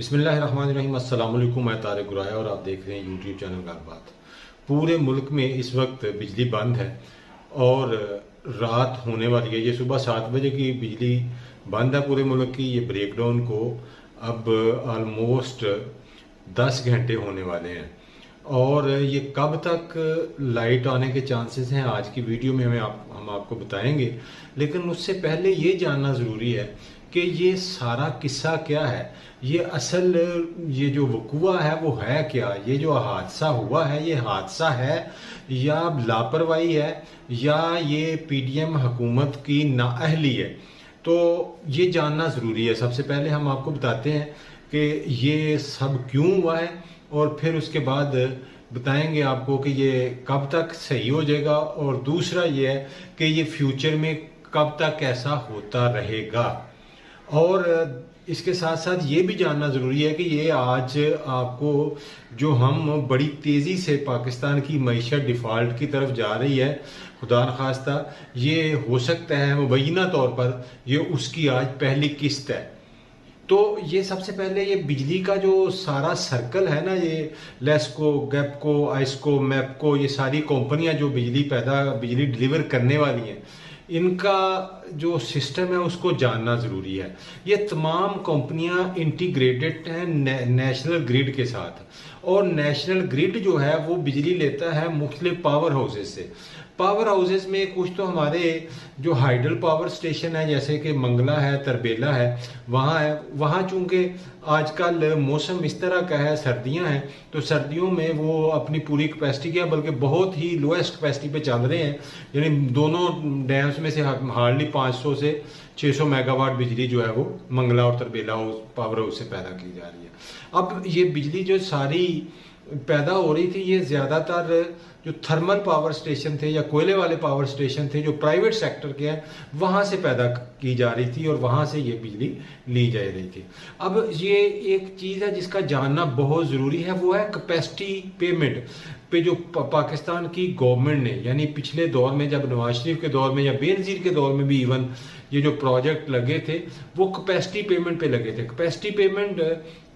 बिस्मिल्लाहिर्रहमानिर्रहीम। अस्सलाम वालेकुम। मैं तारिक गुराया और आप देख रहे हैं यूट्यूब चैनल गलबात। पूरे मुल्क में इस वक्त बिजली बंद है और रात होने वाली है। ये सुबह 7 बजे की बिजली बंद है पूरे मुल्क की। ये ब्रेकडाउन को अब आलमोस्ट 10 घंटे होने वाले हैं और ये कब तक लाइट आने के चांसेस हैं आज की वीडियो में हम आपको बताएंगे। लेकिन उससे पहले ये जानना ज़रूरी है कि ये सारा किस्सा क्या है, ये असल ये जो वकूआ है वो है क्या, ये जो हादसा हुआ है ये हादसा है या लापरवाही है या ये पीडीएम हुकूमत की नाअहली है। तो ये जानना ज़रूरी है। सबसे पहले हम आपको बताते हैं कि ये सब क्यों हुआ है और फिर उसके बाद बताएंगे आपको कि ये कब तक सही हो जाएगा और दूसरा ये है कि ये फ्यूचर में कब तक ऐसा होता रहेगा। और इसके साथ साथ ये भी जानना ज़रूरी है कि ये आज आपको जो हम बड़ी तेज़ी से पाकिस्तान की मईशत डिफ़ॉल्ट की तरफ जा रही है, खुदा न खास्ता ये हो सकता है मुबैना तौर पर ये उसकी आज पहली किस्त है। तो ये सबसे पहले ये बिजली का जो सारा सर्कल है ना, ये लेस्को, गैपको, आइस्को, मैपको, ये सारी कंपनियां जो बिजली डिलीवर करने वाली हैं, इनका जो सिस्टम है उसको जानना ज़रूरी है। ये तमाम कंपनियां इंटीग्रेटेड हैं नेशनल ग्रिड के साथ और नेशनल ग्रिड जो है वो बिजली लेता है मुख्तलिफ पावर हाउसेज से। पावर हाउसेज में कुछ तो हमारे जो हाइडल पावर स्टेशन है जैसे कि मंगला है, तरबेला है, वहाँ है। वहाँ चूँकि आजकल मौसम इस तरह का है, सर्दियाँ हैं, तो सर्दियों में वो अपनी पूरी कैपेसिटी क्या बल्कि बहुत ही लोएस्ट कैपेसिटी पे चल रहे हैं। यानी दोनों डैम्स में से हार्डली 500 से 600 मेगावाट बिजली जो है वो मंगला और तरबेला पावर हाउस से पैदा की जा रही है। अब ये बिजली जो सारी पैदा हो रही थी ये ज़्यादातर जो थर्मल पावर स्टेशन थे या कोयले वाले पावर स्टेशन थे जो प्राइवेट सेक्टर के हैं वहाँ से पैदा की जा रही थी और वहाँ से ये बिजली ली जा रही थी। अब ये एक चीज़ है जिसका जानना बहुत ज़रूरी है, वो है कैपेसिटी पेमेंट पे जो पाकिस्तान की गवर्नमेंट ने, यानी पिछले दौर में जब नवाज शरीफ के दौर में या बेनज़ीर के दौर में भी इवन ये जो प्रोजेक्ट लगे थे वो कैपेसिटी पेमेंट पे लगे थे। कैपेसिटी पेमेंट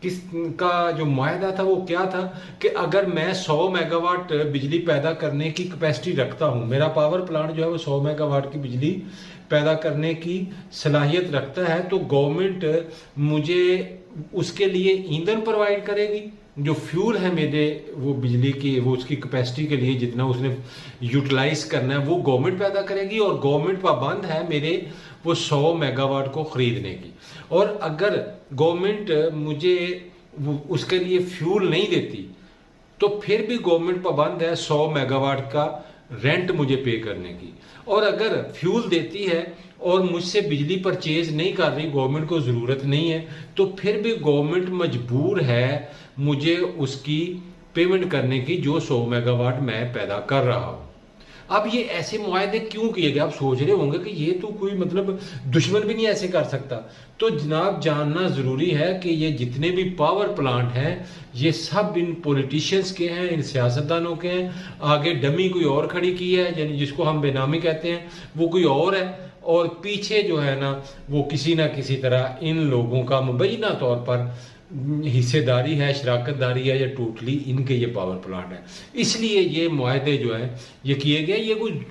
किस का जो मुआहदा था वो क्या था कि अगर मैं 100 मेगावाट बिजली पैदा करने की कैपेसिटी रखता हूँ, मेरा पावर प्लांट जो है वो 100 मेगावाट की बिजली पैदा करने की सलाहियत रखता है, तो गवर्नमेंट मुझे उसके लिए ईंधन प्रोवाइड करेगी। जो फ्यूल है मेरे वो बिजली की वो उसकी कैपेसिटी के लिए जितना उसने यूटिलाइज करना है वो गवर्नमेंट पैदा करेगी और गवर्नमेंट पाबंद है मेरे वो 100 मेगावाट को खरीदने की। और अगर गवर्नमेंट मुझे उसके लिए फ्यूल नहीं देती तो फिर भी गवर्नमेंट पाबंद है 100 मेगावाट का रेंट मुझे पे करने की। और अगर फ्यूल देती है और मुझसे बिजली परचेज नहीं कर रही, गवर्नमेंट को ज़रूरत नहीं है, तो फिर भी गवर्नमेंट मजबूर है मुझे उसकी पेमेंट करने की जो 100 मेगावाट मैं पैदा कर रहा हूँ। अब ये ऐसे मुआहदे क्यों किए गए? आप सोच रहे होंगे कि ये तो कोई मतलब दुश्मन भी नहीं ऐसे कर सकता। तो जनाब जानना ज़रूरी है कि ये जितने भी पावर प्लांट हैं ये सब इन पॉलिटिशियंस के हैं, इन सियासतदानों के हैं। आगे डमी कोई और खड़ी की है, यानी जिसको हम बेनामी कहते हैं, वो कोई और है और पीछे जो है ना वो किसी ना किसी तरह इन लोगों का मुबैना तौर पर हिस्सेदारी है, शराकतदारी है या टोटली इनके ये पावर प्लांट है। इसलिए ये मुआहदे जो है ये किए गए। ये कोई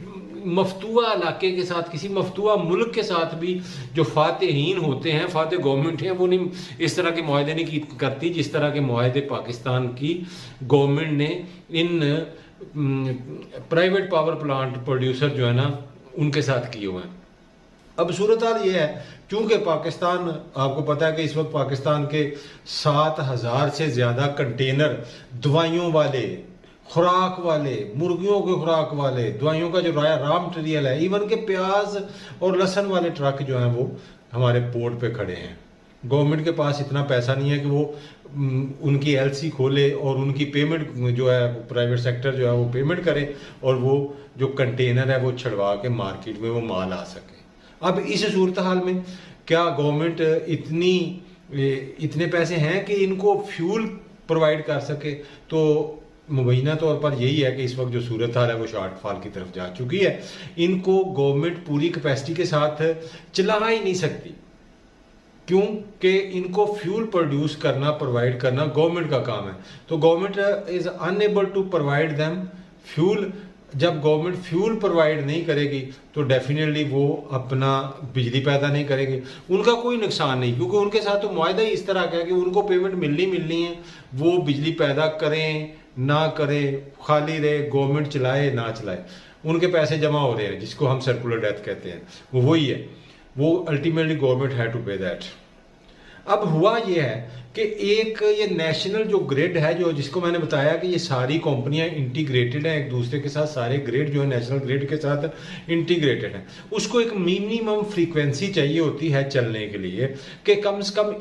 मफतूआ इलाके के साथ, किसी मफतूआ मुल्क के साथ भी जो फातेहीन होते हैं, फाते गवर्नमेंट है, वो नहीं इस तरह के मुआहदे नहीं करती जिस तरह के मुआहदे पाकिस्तान की गवर्नमेंट ने in private power plant producer जो है ना उनके साथ किए हुए हैं। अब सूरत हाल ये है, चूंकि पाकिस्तान, आपको पता है कि इस वक्त पाकिस्तान के 7,000 से ज़्यादा कंटेनर दवाइयों वाले, खुराक वाले, मुर्गियों के खुराक वाले, दवाइयों का जो रॉ मटेरियल है, इवन के प्याज और लहसुन वाले ट्रक जो हैं वो हमारे पोर्ट पे खड़े हैं। गवर्नमेंट के पास इतना पैसा नहीं है कि वो उनकी एलसी खोले और उनकी पेमेंट जो है प्राइवेट सेक्टर जो है वो पेमेंट करे और वो जो कंटेनर है वो छड़वा के मार्केट में वो माल आ सके। अब इस सूरत हाल में क्या गवर्नमेंट इतने पैसे हैं कि इनको फ्यूल प्रोवाइड कर सके? तो मुबैना तौर पर यही है कि इस वक्त जो सूरत हाल है वो शॉर्टफॉल की तरफ जा चुकी है। इनको गवर्नमेंट पूरी कैपेसिटी के साथ चला ही नहीं सकती। क्योंकि इनको फ्यूल प्रोड्यूस करना, प्रोवाइड करना गवर्नमेंट का काम है। तो government is unable to provide them fuel. जब गवर्नमेंट फ्यूल प्रोवाइड नहीं करेगी तो डेफिनेटली वो अपना बिजली पैदा नहीं करेंगे। उनका कोई नुकसान नहीं, क्योंकि उनके साथ तो मुआहदा ही इस तरह का है कि उनको पेमेंट मिलनी है। वो बिजली पैदा करें ना करें, खाली रहे, गवर्नमेंट चलाए ना चलाए, उनके पैसे जमा हो रहे हैं, जिसको हम सर्कुलर डेथ कहते हैं, वो वही है। वो अल्टीमेटली गवर्नमेंट है टू पे दैट। अब हुआ ये है कि एक ये नेशनल जो ग्रिड है, जो जिसको मैंने बताया कि ये सारी कंपनियां इंटीग्रेटेड हैं एक दूसरे के साथ, सारे ग्रिड जो है नेशनल ग्रिड के साथ इंटीग्रेटेड हैं, उसको एक मिनिमम फ्रीक्वेंसी चाहिए होती है चलने के लिए कि कम से कम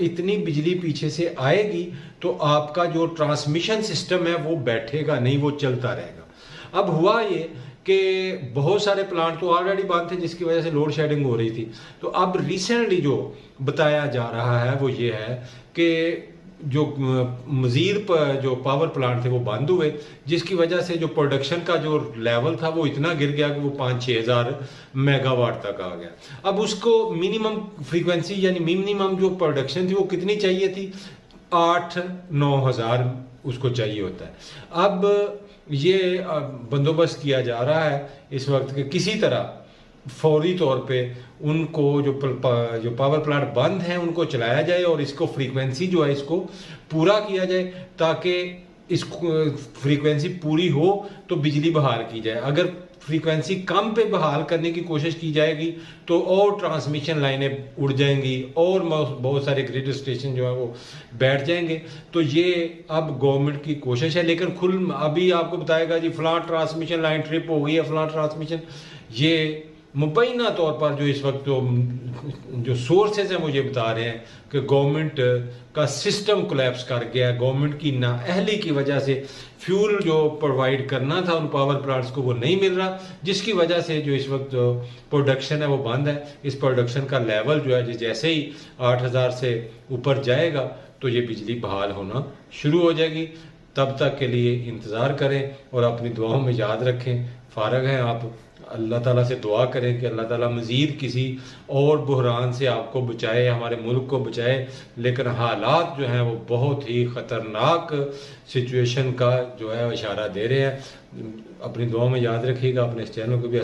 इतनी बिजली पीछे से आएगी तो आपका जो ट्रांसमिशन सिस्टम है वो बैठेगा नहीं, वो चलता रहेगा। अब हुआ ये कि बहुत सारे प्लांट तो ऑलरेडी बंद थे, जिसकी वजह से लोड शेडिंग हो रही थी। तो अब रिसेंटली जो बताया जा रहा है वो ये है कि जो मजीद जो पावर प्लांट थे वो बंद हुए, जिसकी वजह से जो प्रोडक्शन का जो लेवल था वो इतना गिर गया कि वो 5-6 हज़ार मेगावाट तक आ गया। अब उसको मिनिमम फ्रीक्वेंसी यानी मिनिमम जो प्रोडक्शन थी वो कितनी चाहिए थी, 8-9 हज़ार उसको चाहिए होता है। अब ये बंदोबस्त किया जा रहा है इस वक्त कि किसी तरह फौरी तौर पे उनको जो पावर प्लांट बंद हैं उनको चलाया जाए और इसको फ्रीक्वेंसी जो है इसको पूरा किया जाए, ताकि इस फ्रीक्वेंसी पूरी हो तो बिजली बहाल की जाए। अगर फ्रीक्वेंसी कम पे बहाल करने की कोशिश की जाएगी तो और ट्रांसमिशन लाइनें उड़ जाएंगी और बहुत सारे ग्रिड स्टेशन जो है वो बैठ जाएंगे। तो ये अब गवर्नमेंट की कोशिश है, लेकिन अभी आपको बताएगा जी फलां ट्रांसमिशन लाइन ट्रिप हो गई है, फलां ट्रांसमिशन, ये मुबैना तौर पर जो इस वक्त जो सोर्सेज हैं मुझे बता रहे हैं कि गवर्नमेंट का सिस्टम कोलैप्स कर गया है। गवर्नमेंट की नाअहली की वजह से फ्यूल जो प्रोवाइड करना था उन पावर प्लांट्स को वो नहीं मिल रहा, जिसकी वजह से जो इस वक्त प्रोडक्शन है वो बंद है। इस प्रोडक्शन का लेवल जो है जैसे ही 8,000 से ऊपर जाएगा तो ये बिजली बहाल होना शुरू हो जाएगी। तब तक के लिए इंतज़ार करें और अपनी दुआओं में याद रखें। फारग हैं आप, अल्लाह ताला से दुआ करें कि अल्लाह ताला मज़ीद किसी और बुहरान से आपको बचाए, हमारे मुल्क को बचाए। लेकिन हालात जो हैं वो बहुत ही ख़तरनाक सिचुएशन का जो है इशारा दे रहे हैं। अपनी दुआ में याद रखिएगा। अपने इस चैनल को भी